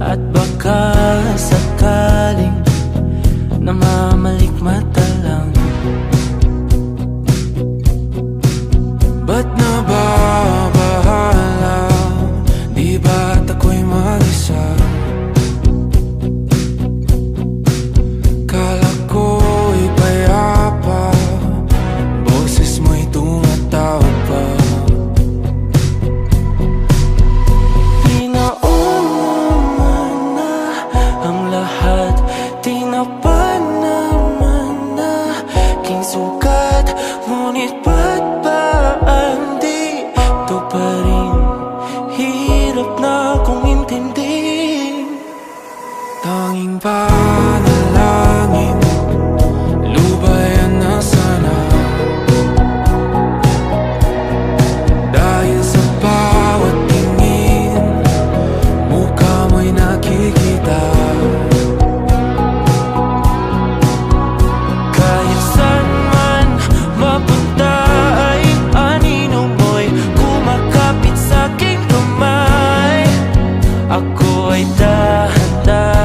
At baka sakaling namamalikmata lang. Ba't nababahala? Di ba't ako'y mag-isa? Kala ko'y payapa, boses mo'y tumatawag pa. Naman na ang lahat, tinapan naman na aking sugat. Ngunit ba't ba andito pa rin? Hirap na kong intindihin. Tanging panalangin, lubayan na sana. Dahil sa bawat tingin, mukha mo'y nakikita. Kahit saan man mapunta ay anino mo'y kumakapit sa'king kamay. Ako ay dahan-dahan